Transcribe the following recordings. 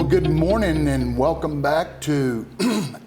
Well, good morning and welcome back to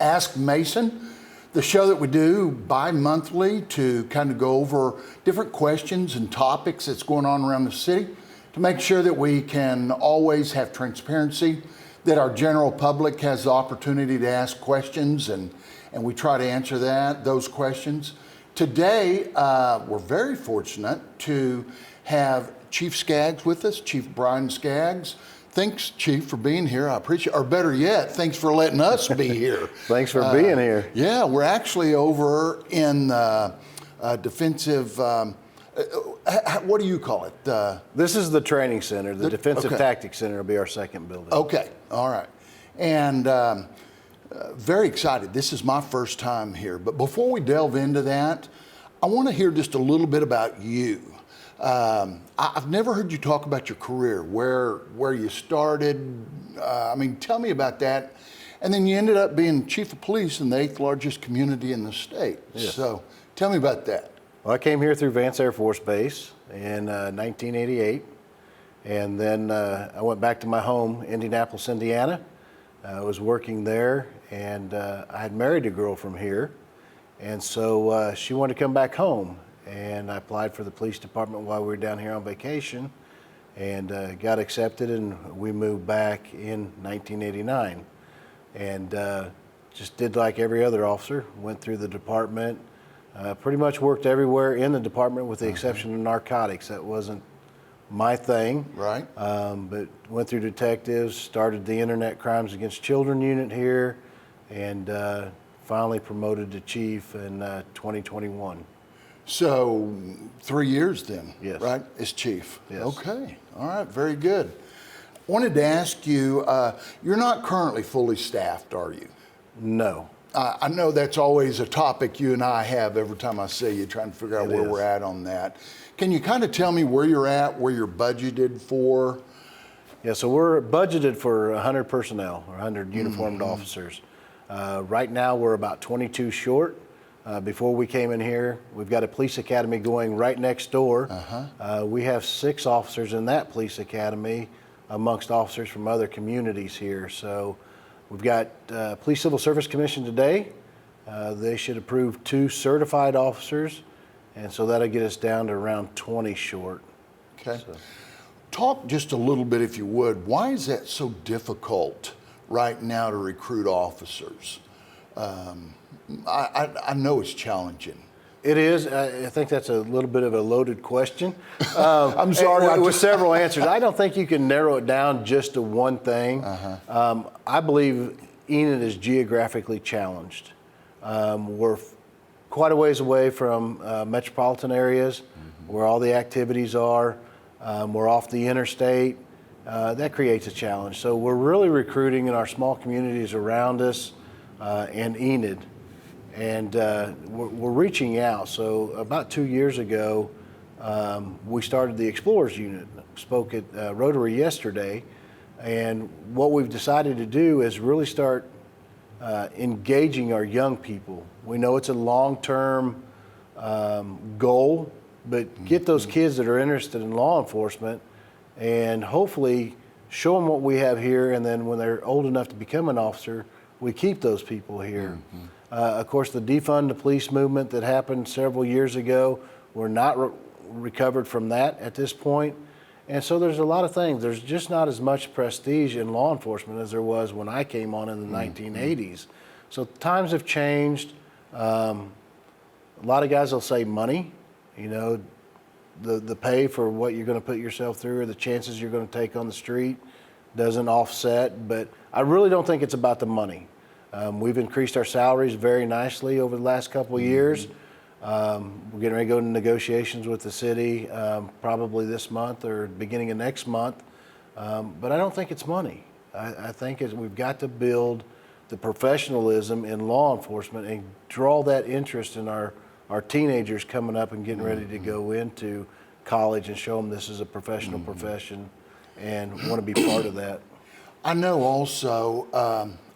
Ask Mason, the show that we do bi-monthly to kind of go over different questions and topics that's going on around the city to make sure that we can always have transparency, that our general public has the opportunity to ask questions and we try to answer those questions. Today, we're very fortunate to have Chief Skaggs with us, Chief Bryan Skaggs. Thanks, Chief, for being here. I appreciate it. Or better yet, thanks for letting us be here. Thanks for being here. Yeah, we're actually over in defensive, what do you call it? This is the training center. The Defensive Tactics Center will be our second building. Okay, all right. And very excited. This is my first time here. But before we delve into that, I want to hear just a little bit about you. I've never heard you talk about your career, where you started. Tell me about that. And then you ended up being chief of police in the 8th largest community in the state. Yes. So tell me about that. Well, I came here through Vance Air Force Base in 1988. And then I went back to my home, Indianapolis, Indiana. I was working there, and I had married a girl from here. And so she wanted to come back home. And I applied for the police department while we were down here on vacation and got accepted, and we moved back in 1989 and just did like every other officer, went through the department, pretty much worked everywhere in the department with the exception of narcotics. That wasn't my thing. Right. But went through detectives, started the Internet Crimes Against Children unit here, and finally promoted to chief in 2021. So 3 years then, Yes. right, as chief? Yes. Okay, all right, very good. Wanted to ask you, you're not currently fully staffed, are you? No. I know that's always a topic you and I have every time I see you, trying to figure out where we're at on that. Can you kind of tell me where you're at, where you're budgeted for? Yeah, so we're budgeted for 100 personnel, or 100 uniformed officers. Right now, we're about 22 short. Before we came in here, we've got a police academy going right next door. We have 6 officers in that police academy amongst officers from other communities here. So we've got Police Civil Service Commission today. They should approve 2 certified officers, and so that'll get us down to around 20 short. Okay. So. Talk just a little bit, if you would. Why is that so difficult right now to recruit officers? I know it's challenging. It is. I think that's a little bit of a loaded question. I'm sorry. With several answers. I don't think you can narrow it down just to one thing. I believe Enid is geographically challenged. We're quite a ways away from metropolitan areas where all the activities are. We're off the interstate. That creates a challenge. So we're really recruiting in our small communities around us and Enid. And we're reaching out. So about 2 years ago, we started the Explorers Unit. Spoke at Rotary yesterday. And what we've decided to do is really start engaging our young people. We know it's a long-term goal, but get those kids that are interested in law enforcement and hopefully show them what we have here. And then when they're old enough to become an officer, we keep those people here. Of course, the defund the police movement that happened several years ago, we're not recovered from that at this point. And so there's a lot of things. There's just not as much prestige in law enforcement as there was when I came on in the 1980s. So times have changed. A lot of guys will say money, you know, the pay for what you're going to put yourself through or the chances you're going to take on the street doesn't offset. But I really don't think it's about the money. We've increased our salaries very nicely over the last couple of years. We're getting ready to go into negotiations with the city probably this month or beginning of next month. But I don't think it's money. I think we've got to build the professionalism in law enforcement and draw that interest in our teenagers coming up and getting ready to go into college and show them this is a professional profession and want to be part of that. I know also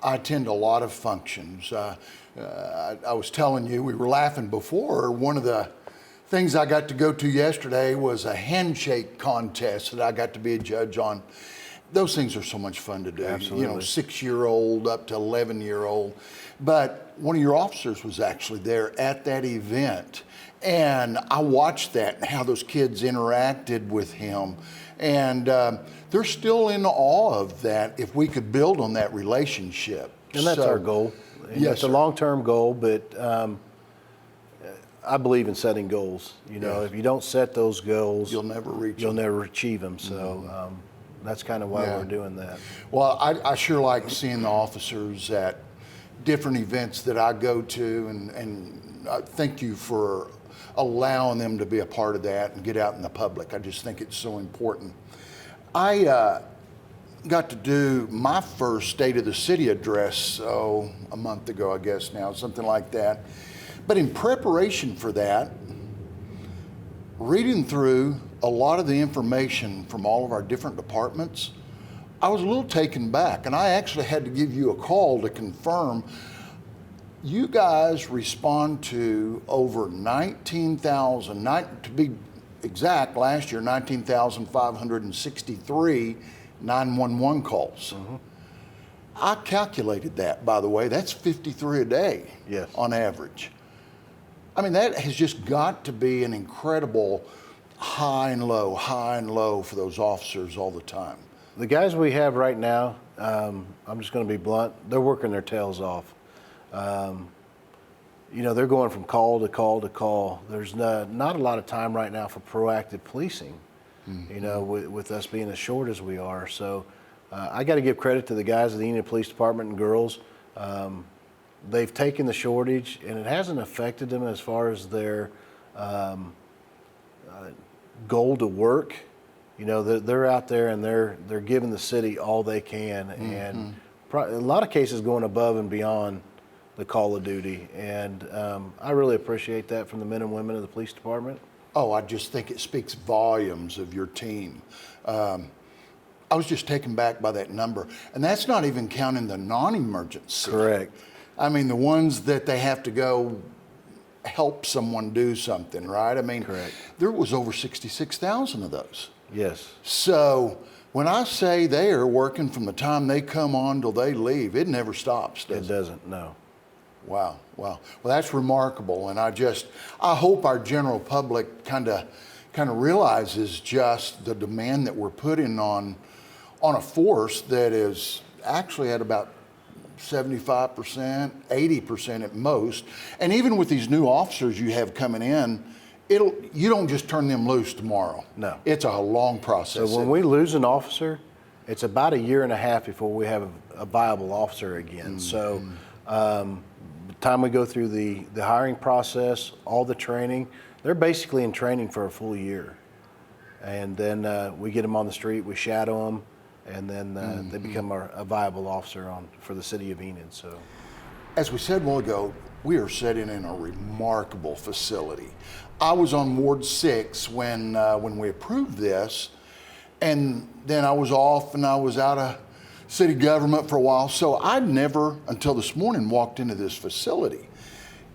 I attend a lot of functions. I was telling you, we were laughing before, one of the things I got to go to yesterday was a handshake contest that I got to be a judge on. those things are so much fun to do. Absolutely. 6-year-old up to 11-year-old. But one of your officers was actually there at that event. And I watched that and how those kids interacted with him. And they're still in awe of that if we could build on that relationship. And that's our goal. And Yes, it's a sir. long-term goal, but I believe in setting goals. Yes. If you don't set those goals, You'll never reach you'll them. never achieve them. So that's kind of why Yeah. we're doing that. Well, I sure like seeing the officers at different events that I go to, and thank you for allowing them to be a part of that and get out in the public. I just think it's so important. I got to do my first State of the City address, a month ago, I guess now, something like that. But in preparation for that, reading through a lot of the information from all of our different departments, I was a little taken back, and I actually had to give you a call to confirm. You guys respond to over 19,000, to be exact, last year, 19,563 911 calls. I calculated that, by the way. That's 53 a day Yes. on average. I mean, that has just got to be an incredible high and low for those officers all the time. The guys we have right now, I'm just going to be blunt, they're working their tails off. They're going from call to call to call. There's not a lot of time right now for proactive policing, with us being as short as we are. So I got to give credit to the guys of the Enid Police Department and girls. They've taken the shortage, and it hasn't affected them as far as their goal to work. They're out there and they're giving the city all they can, and a lot of cases going above and beyond the call of duty. And I really appreciate that from the men and women of the police department. Oh, I just think it speaks volumes of your team. I was just taken back by that number. And that's not even counting the non-emergency. Correct. I mean, the ones that they have to go help someone do something, right? I mean, Correct. There was over 66,000 of those. Yes. So when I say they are working from the time they come on till they leave, it never stops, does It it? doesn't, no. Wow. Well, that's remarkable, and I hope our general public kind of realizes just the demand that we're putting on a force that is actually at about 75%, 80% at most. And even with these new officers you have coming in, you don't just turn them loose tomorrow. No. It's a long process. So when we lose an officer, it's about a year and a half before we have a viable officer again. So the time we go through the hiring process, all the training, they're basically in training for a full year. And then we get them on the street, we shadow them, and then they become a viable officer for the city of Enid. So, as we said a while ago, we are sitting in a remarkable facility. I was on Ward 6 when we approved this, and then I was off and I was out of city government for a while, so I'd never, until this morning, walked into this facility.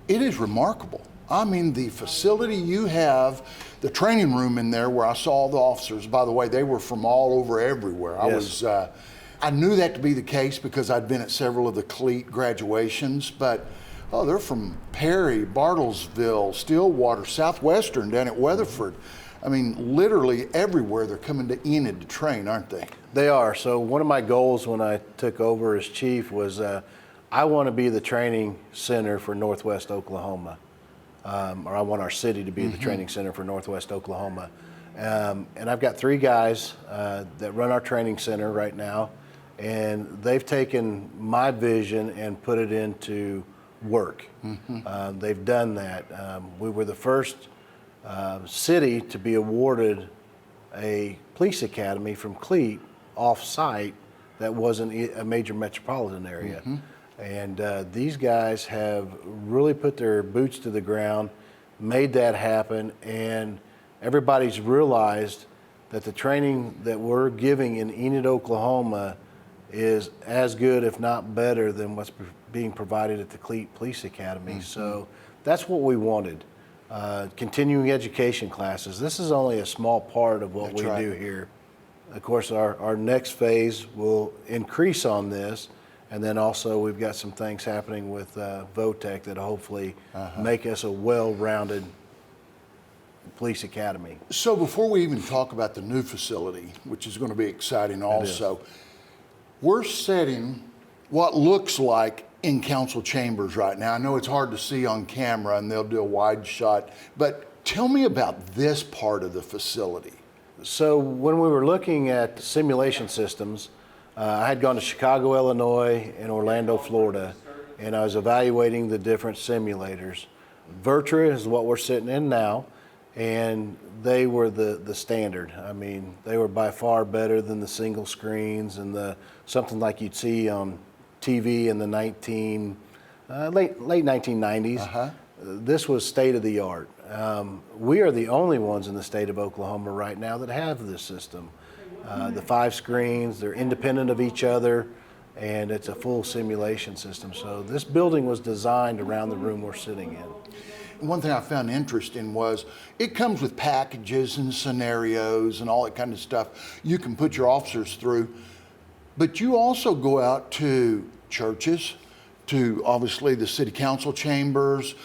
It is remarkable. I mean, the facility you have, the training room in there where I saw all the officers, by the way, they were from all over everywhere. Yes. I knew that to be the case because I'd been at several of the CLEAT graduations, but they're from Perry, Bartlesville, Stillwater, Southwestern, down at Weatherford. I mean, literally everywhere they're coming to Enid to train, aren't they? they are. So one of my goals when I took over as chief was I want to be the training center for Northwest Oklahoma. Or I want our city to be the training center for Northwest Oklahoma. And I've got 3 guys that run our training center right now, and they've taken my vision and put it into work. They've done that. We were the first city to be awarded a police academy from CLEAT off-site that wasn't a major metropolitan area. And these guys have really put their boots to the ground, made that happen, and everybody's realized that the training that we're giving in Enid, Oklahoma is as good, if not better, than what's being provided at the CLEAT Police Academy. So that's what we wanted. Continuing education classes. This is only a small part of what we do here. of course, our next phase will increase on this. And then also we've got some things happening with VOTEC that hopefully make us a well-rounded police academy. So before we even talk about the new facility, which is going to be exciting also, we're setting what looks like in council chambers right now. I know it's hard to see on camera and they'll do a wide shot, but tell me about this part of the facility. So when we were looking at simulation systems, I had gone to Chicago, Illinois, and Orlando, Florida, and I was evaluating the different simulators. Vertra is what we're sitting in now, and they were the standard. I mean, they were by far better than the single screens and something like you'd see on TV in the late 1990s. This was state of the art. We are the only ones in the state of Oklahoma right now that have this system. The 5 screens, they're independent of each other, and it's a full simulation system. So this building was designed around the room we're sitting in. One thing I found interesting was it comes with packages and scenarios and all that kind of stuff you can put your officers through, but you also go out to churches, to obviously the city council chambers,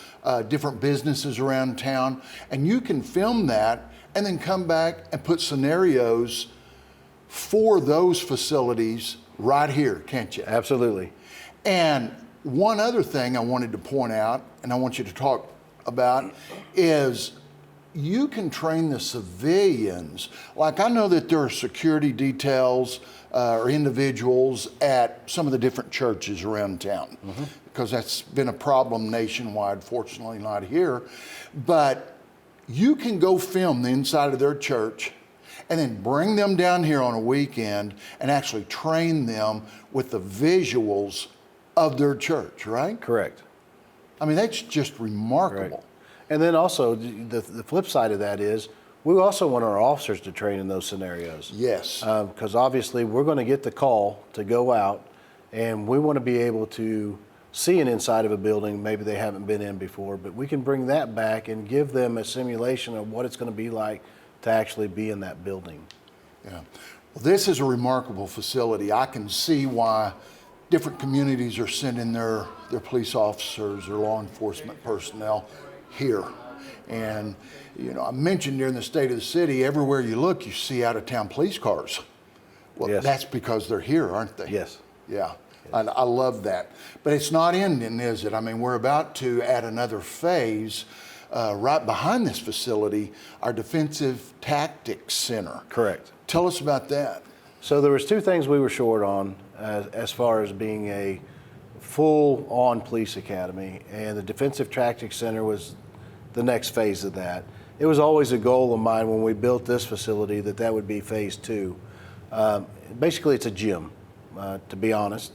different businesses around town, and you can film that and then come back and put scenarios for those facilities right here, can't you? Absolutely. And one other thing I wanted to point out, and I want you to talk about, is you can train the civilians. Like, I know that there are security details or individuals at some of the different churches around town, because that's been a problem nationwide, fortunately not here. But you can go film the inside of their church and then bring them down here on a weekend and actually train them with the visuals of their church, right? Correct. I mean, that's just remarkable. Right. And then also, the flip side of that is, we also want our officers to train in those scenarios. Yes. Because obviously, we're going to get the call to go out, and we want to be able to see an inside of a building maybe they haven't been in before, but we can bring that back and give them a simulation of what it's going to be like to actually be in that building. Yeah. Well, this is a remarkable facility. I can see why different communities are sending their police officers or law enforcement personnel here. And, you know, I mentioned during the State of the City, everywhere you look, you see out-of-town police cars. Well, yes. That's because they're here, aren't they? Yes. Yeah. I love that. But it's not ending, is it? I mean, we're about to add another phase right behind this facility, our Defensive Tactics Center. Correct. Tell us about that. So there was 2 things we were short on as far as being a full-on police academy, and the Defensive Tactics Center was the next phase of that. It was always a goal of mine when we built this facility that would be phase 2. Basically, it's a gym, to be honest.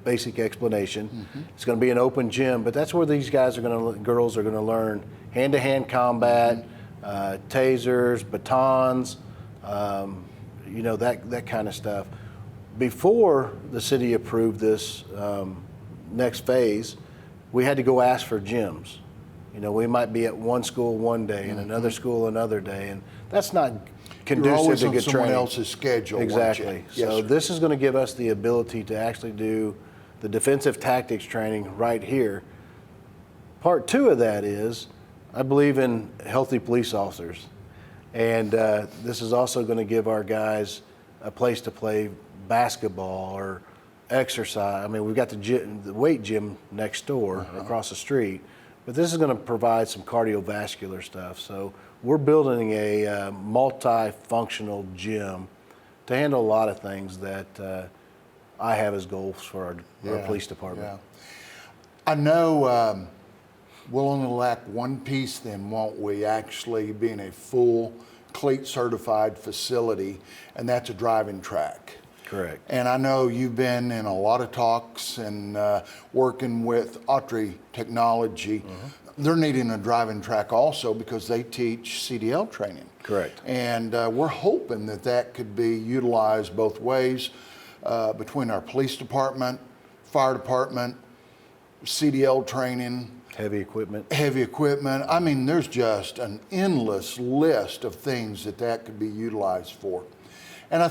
Basic explanation. It's going to be an open gym, but that's where these girls are going to learn hand-to-hand combat, tasers, batons, you know, that kind of stuff. Before the city approved this next phase, we had to go ask for gyms. You know, we might be at one school one day and another school another day, and that's not conducive You're always to on good someone training. else's schedule. Exactly. Yes, So sir. this is going to give us the ability to actually do the defensive tactics training right here. Part 2 of that is, I believe in healthy police officers. And this is also going to give our guys a place to play basketball or exercise. I mean, we've got the weight gym next door across the street, but this is going to provide some cardiovascular stuff. So we're building a multifunctional gym to handle a lot of things that I have as goals for our police department. Yeah. I know we'll only lack one piece then, won't we, actually being a full CLEAT certified facility, and that's a driving track. Correct. And I know you've been in a lot of talks and working with Autry Technology. They're needing a driving track also because they teach CDL training. Correct. And we're hoping that could be utilized both ways between our police department, fire department, CDL training. Heavy equipment. I mean, there's just an endless list of things that could be utilized for. And I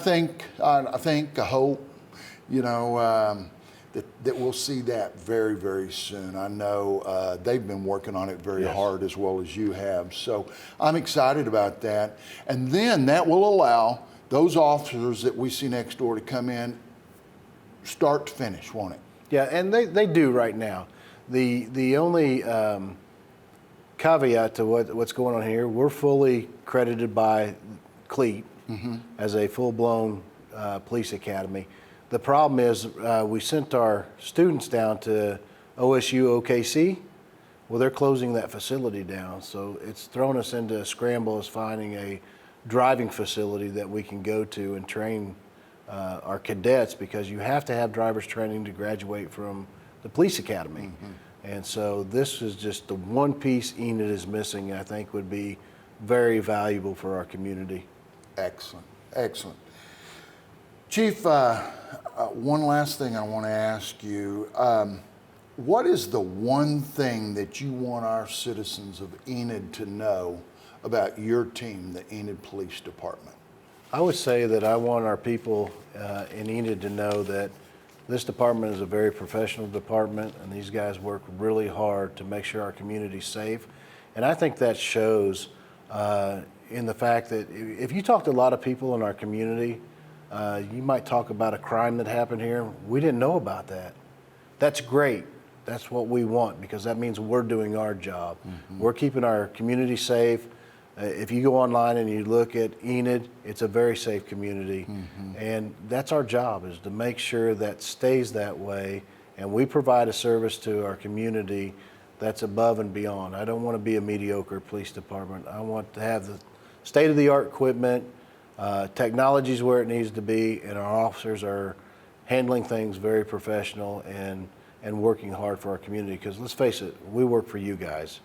hope, you know, that we'll see that very, very soon. I know they've been working on it very hard as well as you have. So I'm excited about that. And then that will allow those officers that we see next door to come in start to finish, won't it? Yeah, and they do right now. The only caveat to what's going on here, we're fully credited by CLEAT as a full-blown police academy. The problem is we sent our students down to OSU OKC. Well, they're closing that facility down, so it's thrown us into a scramble as finding a driving facility that we can go to and train our cadets, because you have to have driver's training to graduate from the police academy. And so this is just the one piece Enid is missing, and I think would be very valuable for our community. Excellent, excellent. Chief, one last thing I want to ask you. What is the one thing that you want our citizens of Enid to know about your team, the Enid Police Department? I would say that I want our people in Enid to know that this department is a very professional department, and these guys work really hard to make sure our community's safe. And I think that shows in the fact that if you talk to a lot of people in our community, you might talk about a crime that happened here. We didn't know about that. That's great. That's what we want, because that means we're doing our job. We're keeping our community safe. If you go online and you look at Enid, it's a very safe community. And that's our job, is to make sure that stays that way, and we provide a service to our community that's above and beyond. I don't want to be a mediocre police department. I want to have the state-of-the-art equipment, technology's where it needs to be, and our officers are handling things very professional and working hard for our community, because let's face it, we work for you guys.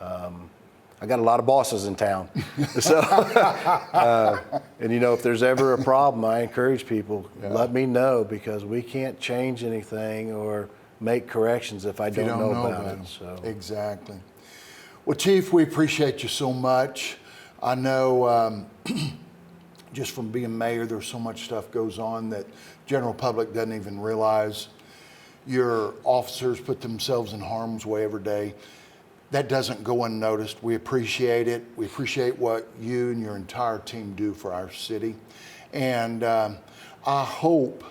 I got a lot of bosses in town. So, and you know, if there's ever a problem, I encourage people, let me know, because we can't change anything or make corrections if I don't know about it. So. Exactly. Well, Chief, we appreciate you so much. I know just from being mayor, there's so much stuff goes on that general public doesn't even realize. Your officers put themselves in harm's way every day. That doesn't go unnoticed. We appreciate it. We appreciate what you and your entire team do for our city. And I hope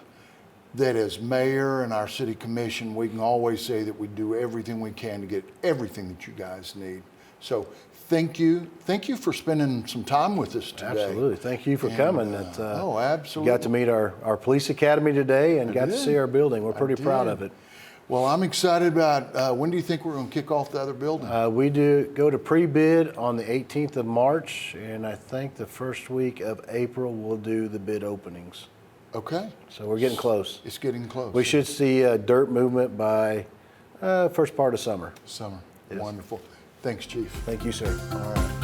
that as mayor and our city commission, we can always say that we do everything we can to get everything that you guys need. So thank you. Thank you for spending some time with us today. Absolutely. Thank you for coming. Oh, absolutely. Got to meet our police academy today and got to see our building. We're pretty proud of it. Well, I'm excited about, when do you think we're going to kick off the other building? We do go to pre-bid on the 18th of March, and I think the first week of April we'll do the bid openings. Okay. So we're getting close. It's getting close. We should see dirt movement by first part of summer. Summer. Yes. Wonderful. Thanks, Chief. Thank you, sir. All right.